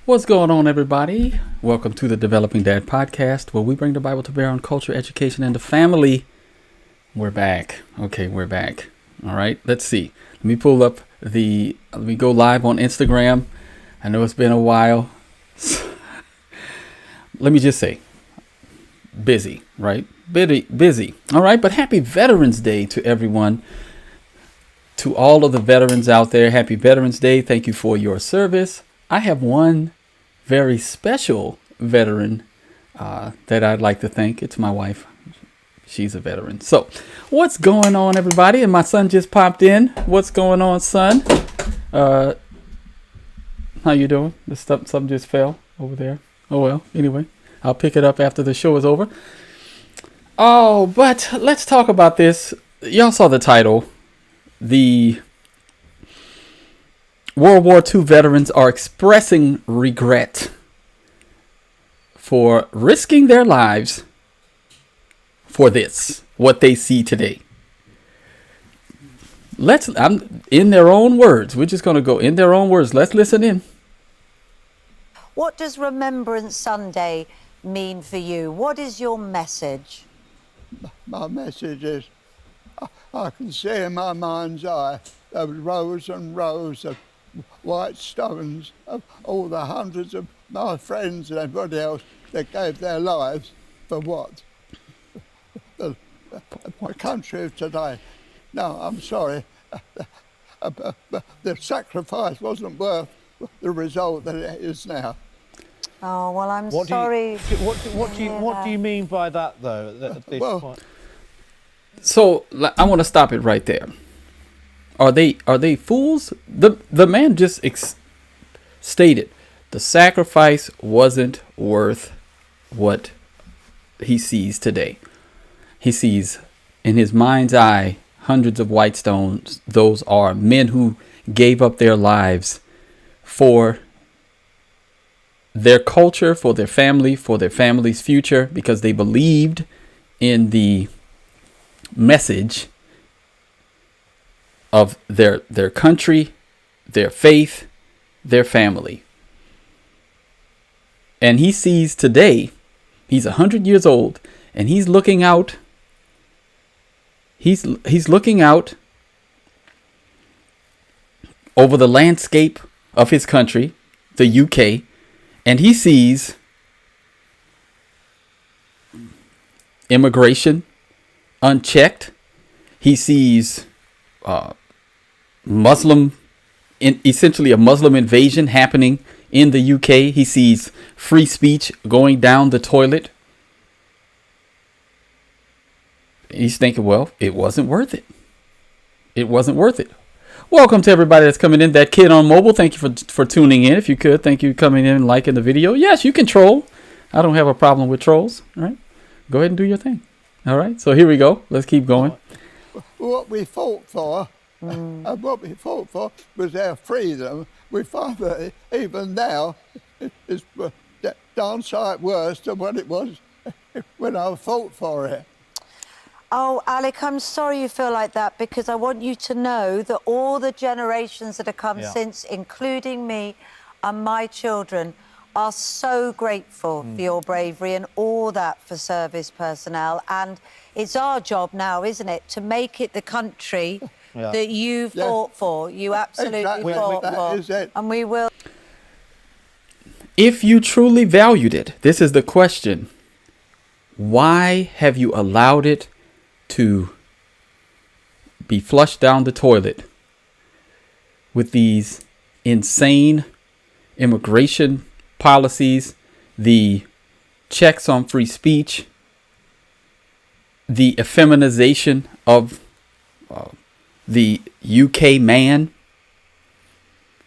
What's going on, everybody? Welcome to the Developing Dad podcast, where we bring the Bible to bear on culture, education, and the family. We're back. Okay, we're back. All right, let's see. Let me go live on Instagram. I know it's been a while. Let me just say, busy, right? Busy. All right, but happy Veterans Day to everyone. To all of the veterans out there, happy Veterans Day. Thank you for your service. I have one very special veteran that I'd like to thank. It's my wife. She's a veteran. So what's going on, everybody? And my son just popped in. What's going on, son? How you doing? Something just fell over there. Oh, well, anyway, I'll pick it up after the show is over. Oh, but let's talk about this. Y'all saw the title. The World War II veterans are expressing regret for risking their lives for what they see today. I'm in their own words. We're just going to go in their own words. Let's listen in. What does Remembrance Sunday mean for you? What is your message? My message is, I can see in my mind's eye those rows and rows of white stones of all the hundreds of my friends and everybody else that gave their lives for what? The country of today. No, I'm sorry. The sacrifice wasn't worth the result that it is now. Oh, well, I'm sorry. What do you mean by that, though? At this point? So I want to stop it right there. Are they fools? The man just stated the sacrifice wasn't worth what he sees today. He sees in his mind's eye hundreds of white stones. Those are men who gave up their lives for their culture, for their family, for their family's future, because they believed in the message of their country, their faith, their family. And he sees today, he's 100 years old, and he's looking out. He's looking out over the landscape of his country, the UK, and he sees immigration unchecked. He sees essentially a Muslim invasion happening in the UK. He sees free speech going down the toilet. He's thinking, well, it wasn't worth it. It wasn't worth it. Welcome to everybody that's coming in. That kid on mobile, thank you for tuning in. If you could, thank you for coming in and liking the video. Yes, you can troll. I don't have a problem with trolls. All right, go ahead and do your thing. All right, so here we go. Let's keep going. What we fought for, was our freedom. We find that even now it's downside worse than what it was when I fought for it. Oh, Alec, I'm sorry you feel like that, because I want you to know that all the generations that have come since, including me and my children, are so grateful for your bravery and all that for service personnel. And it's our job now, isn't it, to make it the country that you fought for. You absolutely fought for. And we will. If you truly valued it, this is the question. Why have you allowed it to be flushed down the toilet with these insane immigration policies, the checks on free speech, the effeminization of the UK man?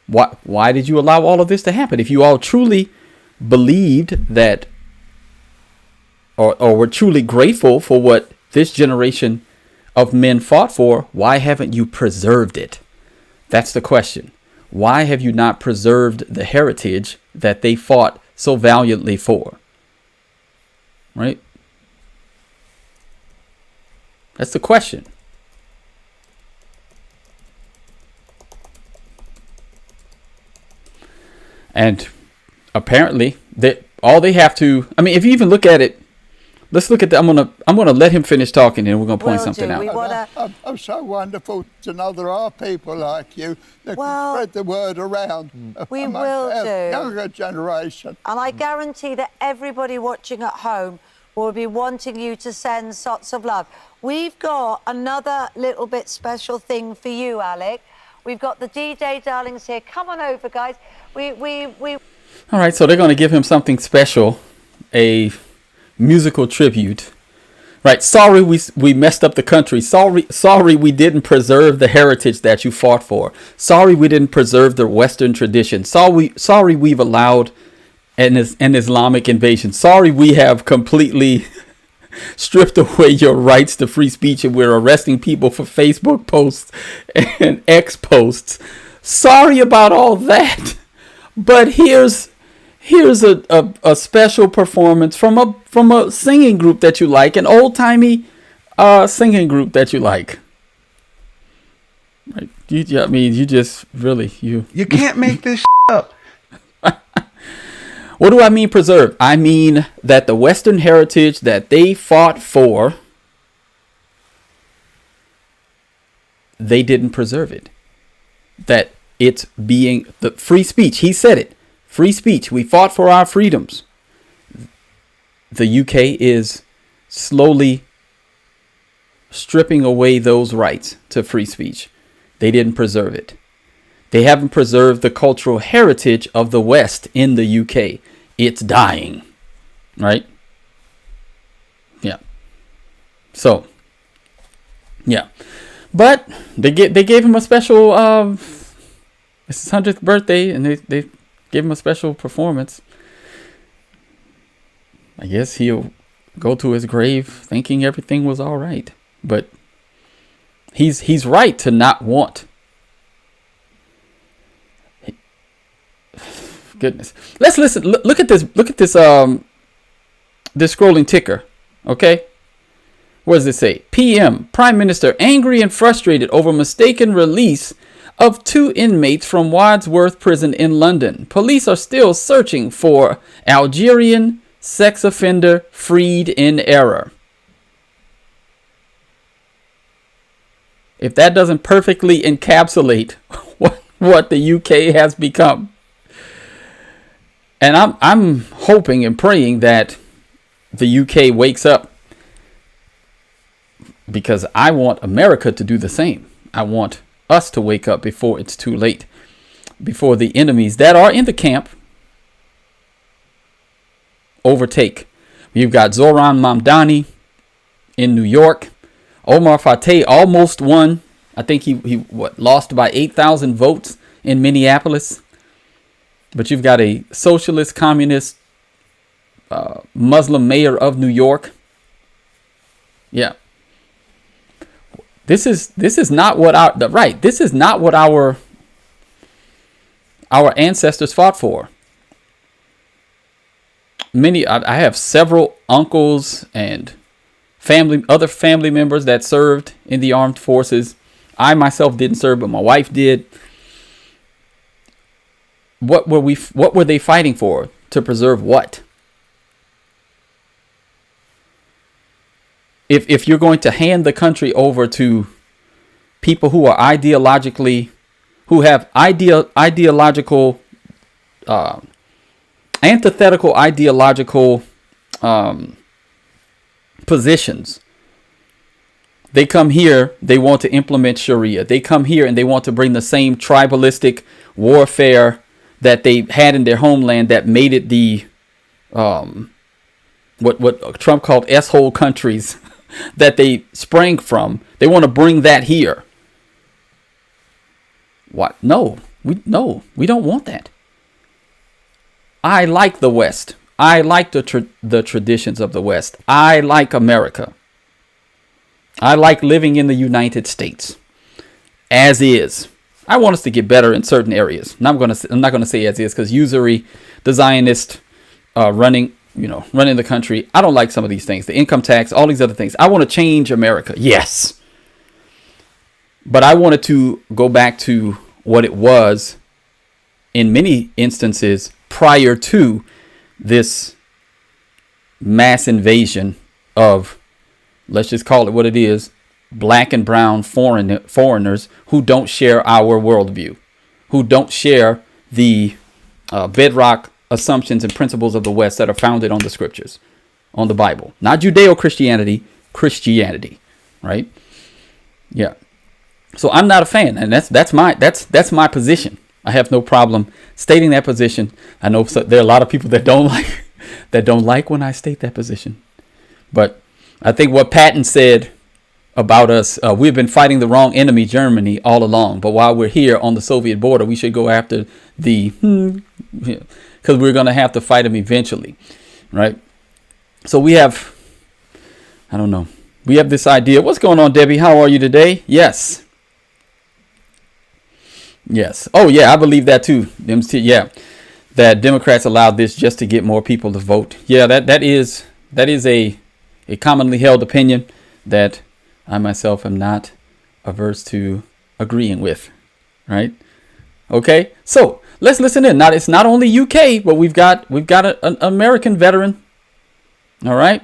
Why did you allow all of this to happen? If you all truly believed that, or were truly grateful for what this generation of men fought for, why haven't you preserved it? That's the question. Why have you not preserved the heritage that they fought so valiantly for? Right? That's the question. And apparently that all they have to, I mean, if you even look at it, let's look at that. I'm gonna let him finish talking, and we're gonna point something out. I'm so wonderful to know there are people like you that can spread the word around. We will do. Younger generation. And I guarantee that everybody watching at home will be wanting you to send lots of love. We've got another little bit special thing for you, Alec. We've got the D-Day darlings here. Come on over, guys. We. All right, so they're going to give him something special, a musical tribute. Right, sorry we messed up the country. Sorry we didn't preserve the heritage that you fought for. Sorry we didn't preserve the Western tradition. Sorry we've allowed an Islamic invasion. Sorry we have completely stripped away your rights to free speech, and we're arresting people for Facebook posts and X posts. Sorry about all that. But here's a special performance from a singing group that you like, an old-timey singing group that you like. Right? You can't make this up. What do I mean preserve? I mean that the Western heritage that they fought for, they didn't preserve it. That it's being the free speech. He said it. Free speech. We fought for our freedoms. The UK is slowly stripping away those rights to free speech. They didn't preserve it. They haven't preserved the cultural heritage of the West in the UK. It's dying. Right? Yeah. So, yeah. But they gave him a special it's his 100th birthday, and they gave him a special performance. I guess he'll go to his grave thinking everything was all right. But he's right to not want. Goodness. Let's listen. Look at this. Look at this this scrolling ticker. Okay? What does it say? PM, Prime Minister angry and frustrated over mistaken release of 2 inmates from Wadsworth Prison in London. Police are still searching for Algerian sex offender freed in error. If that doesn't perfectly encapsulate what the UK has become. And I'm hoping and praying that the UK wakes up, because I want America to do the same. I want us to wake up before it's too late, before the enemies that are in the camp overtake. You've got Zoran Mamdani in New York. Omar Fateh almost won. I think he lost by 8,000 votes in Minneapolis. But you've got a socialist, communist, Muslim mayor of New York. Yeah. This is not what this is not what our ancestors fought for. I have several uncles and other family members that served in the armed forces. I myself didn't serve, but my wife did. What were they fighting for? To preserve what? If you're going to hand the country over to people who are ideological, antithetical ideological positions. They come here, they want to implement Sharia. They come here and they want to bring the same tribalistic warfare that they had in their homeland that made it the what Trump called S-hole countries that they sprang from. They want to bring that here. What? No, we don't want that. I like the West. I like the traditions of the West. I like America. I like living in the United States as is. I want us to get better in certain areas. And I'm not gonna say as is, because usury, the Zionist running the country. I don't like some of these things. The income tax, all these other things. I want to change America. Yes. But I wanted to go back to what it was in many instances prior to this mass invasion of, let's just call it what it is, black and brown foreigners who don't share our worldview, who don't share the bedrock assumptions and principles of the West that are founded on the scriptures, on the Bible, not Judeo-Christianity, Christianity, right? Yeah. So I'm not a fan, and that's my position. I have no problem stating that position. I know there are a lot of people that don't like when I state that position, but I think what Patton said about us, we've been fighting the wrong enemy, Germany, all along. But while we're here on the Soviet border, we should go after because we're going to have to fight them eventually, right? So we have, I don't know, we have this idea. What's going on, Debbie? How are you today? Yes. Yes. Oh, yeah, I believe that too. Yeah, that Democrats allowed this just to get more people to vote. Yeah, that is a commonly held opinion that I myself am not averse to agreeing with, right? Okay, so let's listen in. Now, it's not only UK, but we've got an American veteran. All right.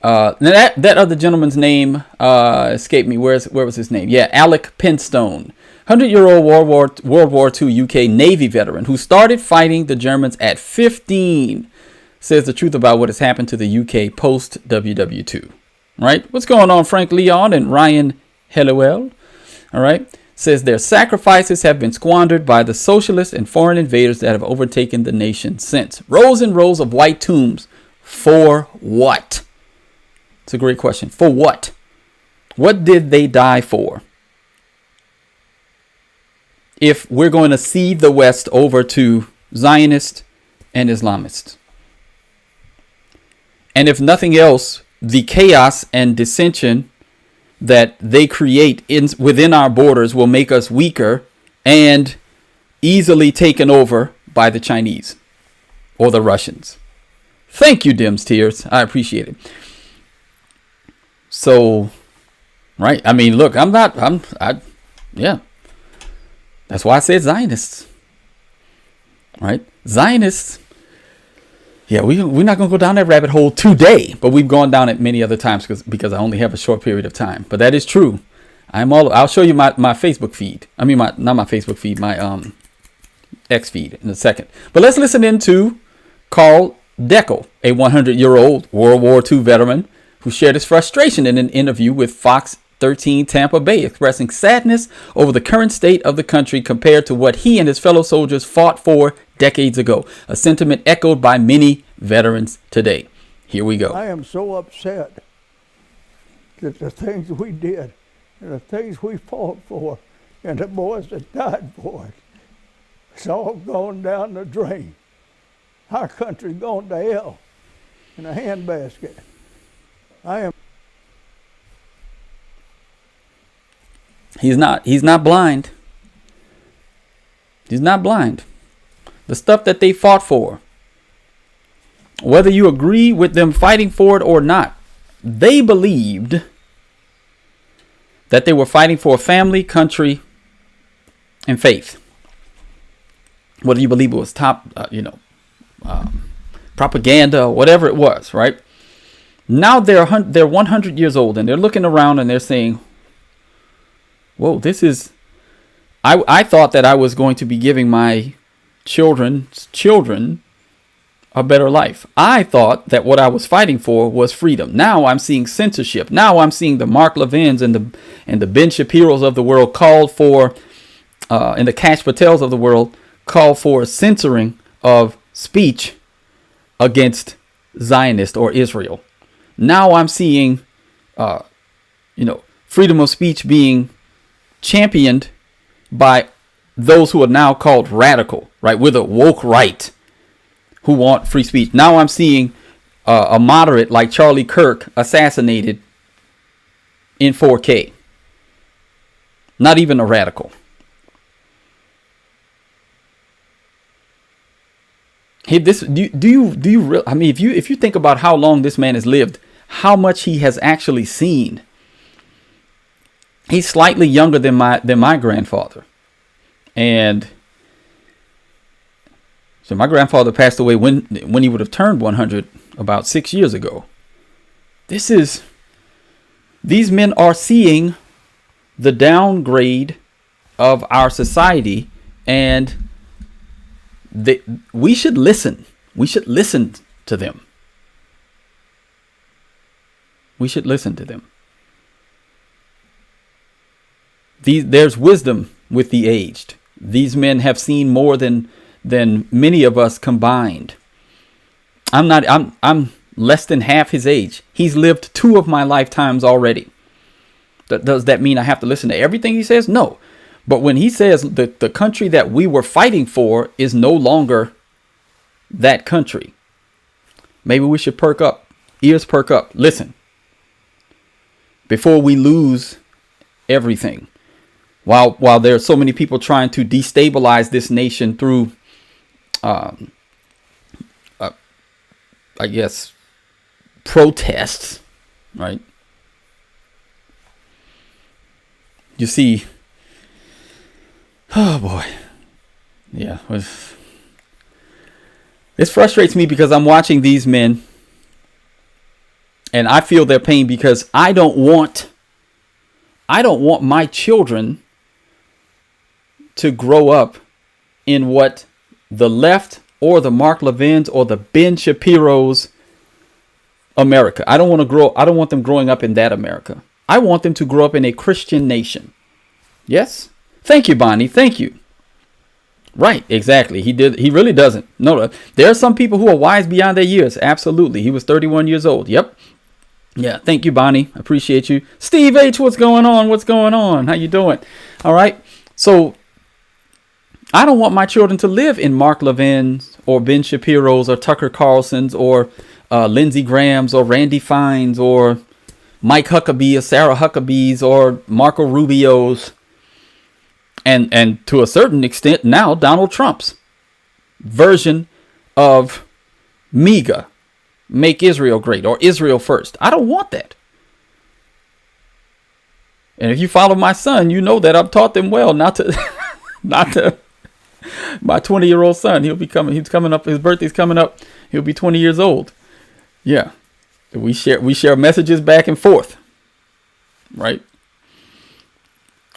That other gentleman's name escaped me. Where was his name? Yeah, Alec Penstone, 100-year-old World War II UK Navy veteran who started fighting the Germans at 15, says the truth about what has happened to the UK post WW2. Right? What's going on, Frank Leon and Ryan Hellewell? All right. Says their sacrifices have been squandered by the socialists and foreign invaders that have overtaken the nation since. Rows and rows of white tombs. For what? It's a great question. For what? What did they die for? If we're going to cede the West over to Zionists and Islamists. And if nothing else, the chaos and dissension that they create within our borders will make us weaker and easily taken over by the Chinese or the Russians. Thank you, Dim's Tears. I appreciate it. So, right. I mean, look, yeah. That's why I said Zionists. Right? Zionists. Yeah, we're not going to go down that rabbit hole today, but we've gone down it many other times because I only have a short period of time. But that is true. I'll show you my Facebook feed. I mean, not my Facebook feed, my X feed in a second. But let's listen into Carl Deckel, a 100-year-old World War II veteran who shared his frustration in an interview with Fox 13 Tampa Bay, expressing sadness over the current state of the country compared to what he and his fellow soldiers fought for decades ago, a sentiment echoed by many veterans today. Here we go. I am so upset that the things we did and the things we fought for and the boys that died for it, it's all gone down the drain. Our country's gone to hell in a handbasket. He's not blind. He's not blind. The stuff that they fought for, whether you agree with them fighting for it or not, they believed that they were fighting for a family, country, and faith. Whether you believe it was propaganda or whatever it was, right? Now they're 100 years old and they're looking around and they're saying, whoa, this is, I thought that I was going to be giving my children's children a better life. I thought that what I was fighting for was freedom. Now I'm seeing censorship. Now I'm seeing the Mark Levins and the Ben Shapiro's of the world called for, and the Kash Patels of the world call for censoring of speech against Zionist or Israel. Now I'm seeing, freedom of speech being championed by those who are now called radical, right? With a woke right who want free speech. Now I'm seeing a moderate like Charlie Kirk assassinated in 4K. Not even a radical. Hey, do you I mean, if you think about how long this man has lived, how much he has actually seen. He's slightly younger than my grandfather. And So my grandfather passed away when he would have turned 100 about 6 years ago. These men are seeing the downgrade of our society, and we should listen. We should listen to them. We should listen to them. There's wisdom with the aged. These men have seen more than many of us combined. I'm less than half his age. He's lived 2 of my lifetimes already. Does that mean I have to listen to everything he says? No. But when he says the country that we were fighting for is no longer that country, maybe we should perk up. Ears perk up. Listen. Before we lose everything. While there are so many people trying to destabilize this nation through, I guess, protests, right? You see, oh boy, yeah, this frustrates me because I'm watching these men and I feel their pain because I don't want my children to grow up in what the left or the Mark Levins or the Ben Shapiro's America. I don't want them growing up in that America. I want them to grow up in a Christian nation. Yes. Thank you, Bonnie. Thank you. Right. Exactly. He really doesn't. No, there are some people who are wise beyond their years. Absolutely. He was 31 years old. Yep. Yeah. Thank you, Bonnie. Appreciate you. Steve H. What's going on? What's going on? How you doing? All right. So I don't want my children to live in Mark Levin's or Ben Shapiro's or Tucker Carlson's or Lindsey Graham's or Randy Fine's or Mike Huckabee or Sarah Huckabee's or Marco Rubio's and to a certain extent now Donald Trump's version of MEGA, Make Israel Great, or Israel First. I don't want that. And if you follow my son, you know that I've taught them well not to my 20-year-old son. He's coming up. His birthday's coming up. He'll be 20 years old. Yeah. We share messages back and forth. Right.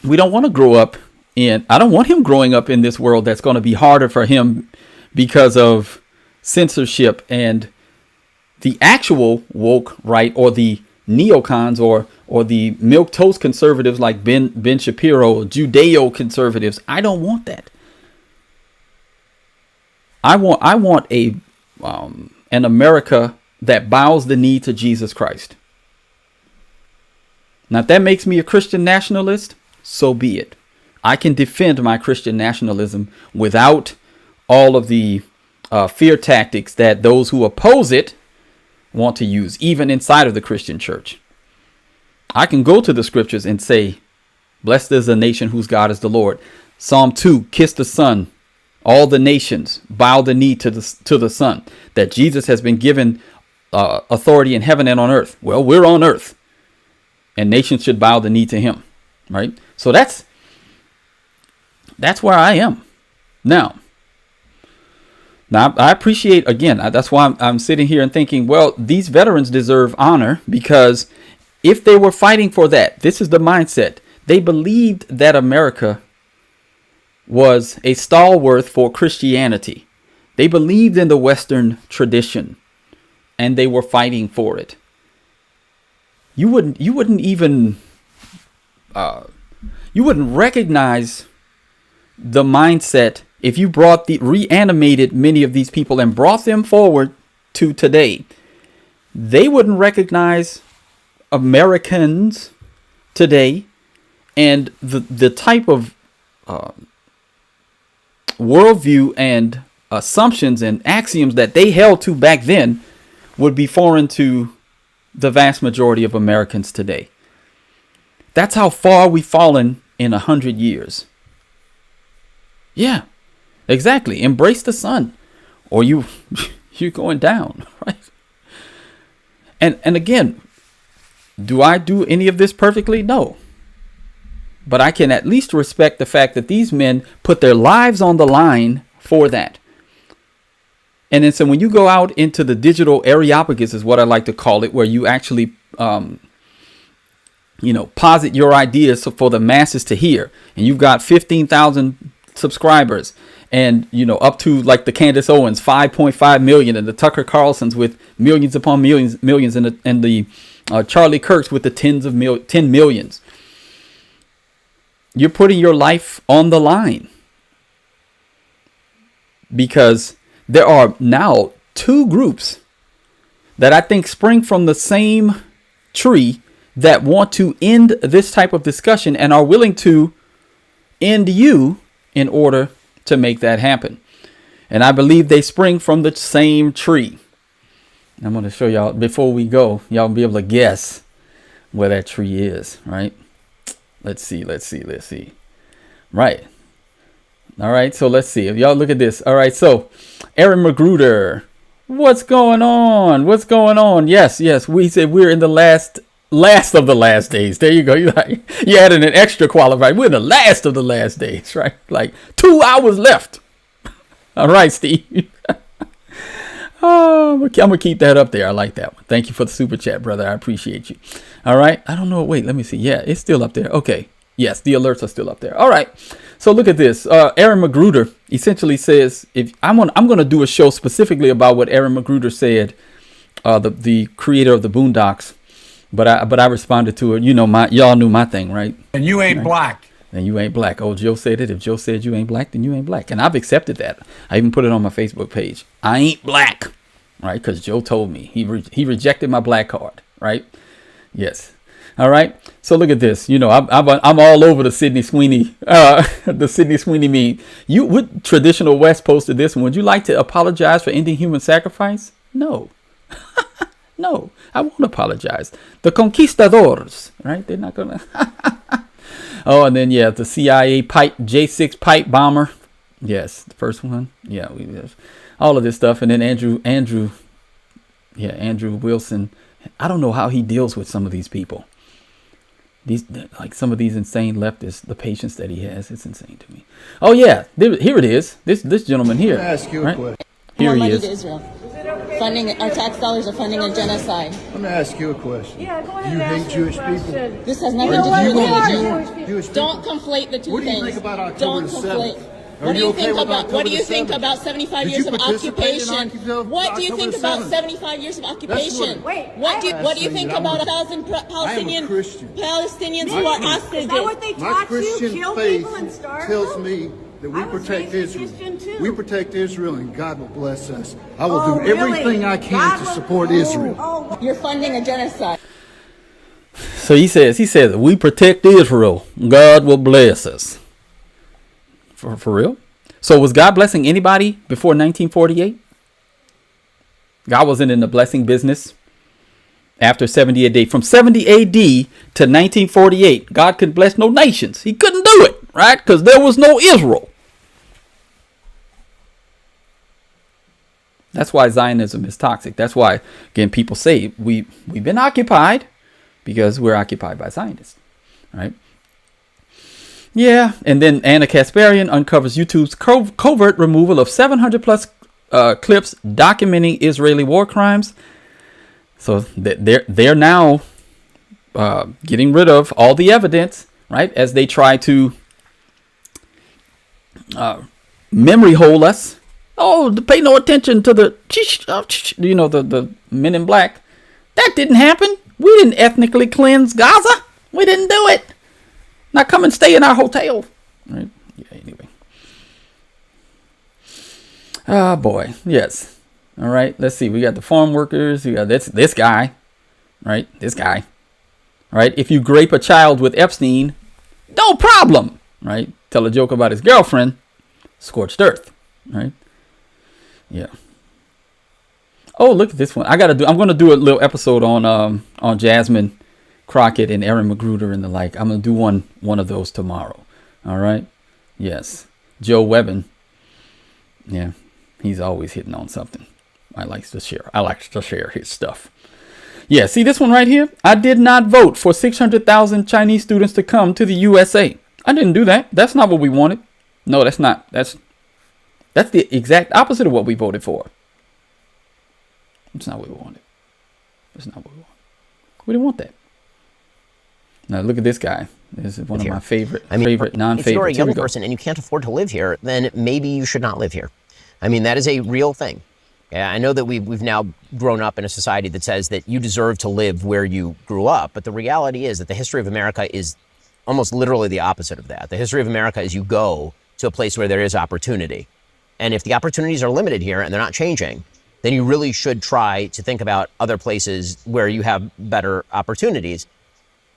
We don't want to grow up I don't want him growing up in this world that's going to be harder for him because of censorship and the actual woke right, or the neocons or the milquetoast conservatives like Ben Shapiro, Judeo conservatives. I don't want that. I want an America that bows the knee to Jesus Christ. Now, if that makes me a Christian nationalist, so be it. I can defend my Christian nationalism without all of the fear tactics that those who oppose it want to use, even inside of the Christian church. I can go to the scriptures and say, blessed is the nation whose God is the Lord. Psalm 2, kiss the Son. All the nations bow the knee to the Son. That Jesus has been given authority in heaven and on earth. Well, we're on earth, and nations should bow the knee to him. Right. So that's where I am now. I appreciate, again, that's why I'm sitting here and thinking, well, these veterans deserve honor, because if they were fighting for that, this is the mindset. They believed that America was a stalwart for Christianity. They believed in the Western tradition, and they were fighting for it. You wouldn't recognize the mindset if you reanimated many of these people and brought them forward to today. They wouldn't recognize Americans today, and the type of worldview and assumptions and axioms that they held to back then would be foreign to the vast majority of Americans today. That's how far we've fallen in 100 years. Yeah, exactly. Embrace the sun, or you're going down, right? And again, do I do any of this perfectly? No. But I can at least respect the fact that these men put their lives on the line for that. And then so when you go out into the digital areopagus is what I like to call it, where you actually, posit your ideas for the masses to hear. And you've got 15,000 subscribers and, up to like the Candace Owens, 5.5 million, and the Tucker Carlsons with millions upon millions, and the Charlie Kirks with the 10 millions. You're putting your life on the line because there are now two groups that I think spring from the same tree that want to end this type of discussion and are willing to end you in order to make that happen. And I believe they spring from the same tree. I'm going to show y'all before we go. Y'all be able to guess where that tree is, right? Let's see. Right. All right. So let's see if y'all look at this. All right. So Aaron Magruder, what's going on? Yes. We said we're in the last of the last days. There you go. You added an extra qualifier. We're in the last of the last days, right? Like 2 hours left. All right, Steve. Oh, I'm gonna keep that up there. I like that one. Thank you for the super chat, brother. I appreciate you. All right. I don't know. Wait, let me see. Yeah, it's still up there. Okay. Yes, the alerts are still up there. All right. So look at this. Aaron Magruder essentially says, if I'm going to do a show specifically about what Aaron Magruder said, the creator of the Boondocks, but I responded to it. Y'all knew my thing, right? And you ain't black. And you ain't black. Oh, Joe said it. If Joe said you ain't black, then you ain't black. And I've accepted that. I even put it on my Facebook page. I ain't black, right? Because Joe told me he rejected my black card, right? Yes. All right. So look at this. I'm all over the Sydney Sweeney, meme. Would traditional West posted this one. Would you like to apologize for ending human sacrifice? No. No, I won't apologize. The conquistadors, right? They're not gonna. Oh, and then the CIA J6 pipe bomber. Yes, the first one. Yeah, we have all of this stuff, and then Andrew Wilson. I don't know how he deals with some of these people. Some of these insane leftists, the patience that he has, it's insane to me. Oh yeah, here it is. This gentleman here. Let me ask you a question. Here he money is. to Israel. Funding our tax dollars are funding a genocide. Let me ask you a question. Yeah, go ahead Do you and hate ask Jewish your people? question. This has nothing You know to what? do with We are religion. Jewish people. Don't conflate the two What do you things. think about October Don't the conflate. 7th? What do you think about October what do you the think 7th? about 75 Did years you of participate in occupation? What do you think October about the 7th? 75 years of occupation? Wait, What do you think I'm about a- 1,000 Christian. Palestinians who My- are hostages? Is that what they My taught you? Christian Kill faith people and starve tells them? me that we I was protect raised Israel. Christian too. We protect Israel, and God will bless us. I will Oh, do really? everything I can God to will- support oh, Israel. Oh, You're funding a genocide. So he says, we protect Israel. God will bless us. For real? So was God blessing anybody before 1948? God wasn't in the blessing business after 70 AD. From 70 AD to 1948, God could bless no nations. He couldn't do it, right? Because there was no Israel. That's why Zionism is toxic. That's why, again, people say we've been occupied because we're occupied by Zionists, right? Yeah, and then Anna Kasparian uncovers YouTube's covert removal of 700 plus clips documenting Israeli war crimes. So they're now getting rid of all the evidence, right? As they try to memory hole us. Oh, pay no attention to the men in black. That didn't happen. We didn't ethnically cleanse Gaza. We didn't do it. Now come and stay in our hotel. Right? Yeah, anyway. Ah, boy. Yes. All right. Let's see. We got the farm workers. We got this guy. Right? This guy. All right. If you grape a child with Epstein, no problem. Right? Tell a joke about his girlfriend. Scorched earth. Right? Yeah. Oh, look at this one. I'm going to do a little episode on Jasmine Crockett and Aaron Magruder and the like. I'm going to do one of those tomorrow. All right. Yes. Joe Webbin. Yeah. He's always hitting on something. I like to share his stuff. Yeah. See this one right here? I did not vote for 600,000 Chinese students to come to the USA. I didn't do that. That's not what we wanted. No, that's not. That's the exact opposite of what we voted for. It's not what we wanted. It's not what we want. We didn't want that. Now look at this guy. This is one of my favorite non-favorites. If you're a young person and you can't afford to live here, then maybe you should not live here. I mean, that is a real thing. Yeah, I know that we've now grown up in a society that says that you deserve to live where you grew up, but the reality is that the history of America is almost literally the opposite of that. The history of America is you go to a place where there is opportunity. And if the opportunities are limited here and they're not changing, then you really should try to think about other places where you have better opportunities.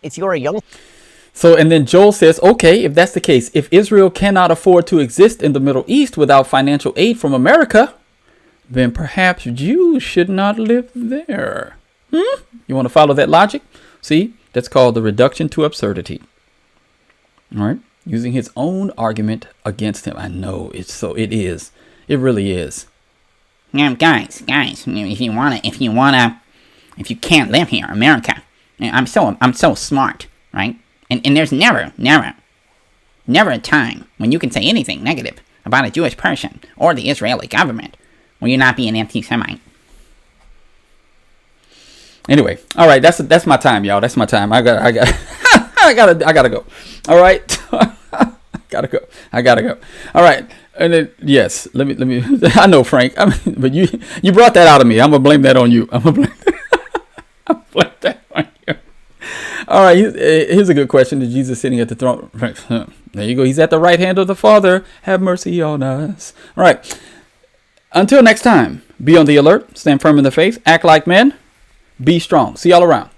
If you're a young... So, and then Joel says, okay, if that's the case, if Israel cannot afford to exist in the Middle East without financial aid from America, then perhaps Jews should not live there. You want to follow that logic? See, that's called the reduction to absurdity. All right. Using his own argument against him. I know it is. It really is. Now, guys, if you can't live here, America, I'm so smart, right? And there's never a time when you can say anything negative about a Jewish person or the Israeli government when you're not being anti-Semite. Anyway, all right, that's my time, y'all. That's my time. I gotta go. All right, I gotta go. All right, and then yes, let me. I know, Frank. But you brought that out of me. I'm gonna blame that on you. I'm gonna blame that on you. All right, here's a good question. Is Jesus sitting at the throne? There you go. He's at the right hand of the Father. Have mercy on us. All right. Until next time, be on the alert, stand firm in the faith, act like men, be strong. See y'all around.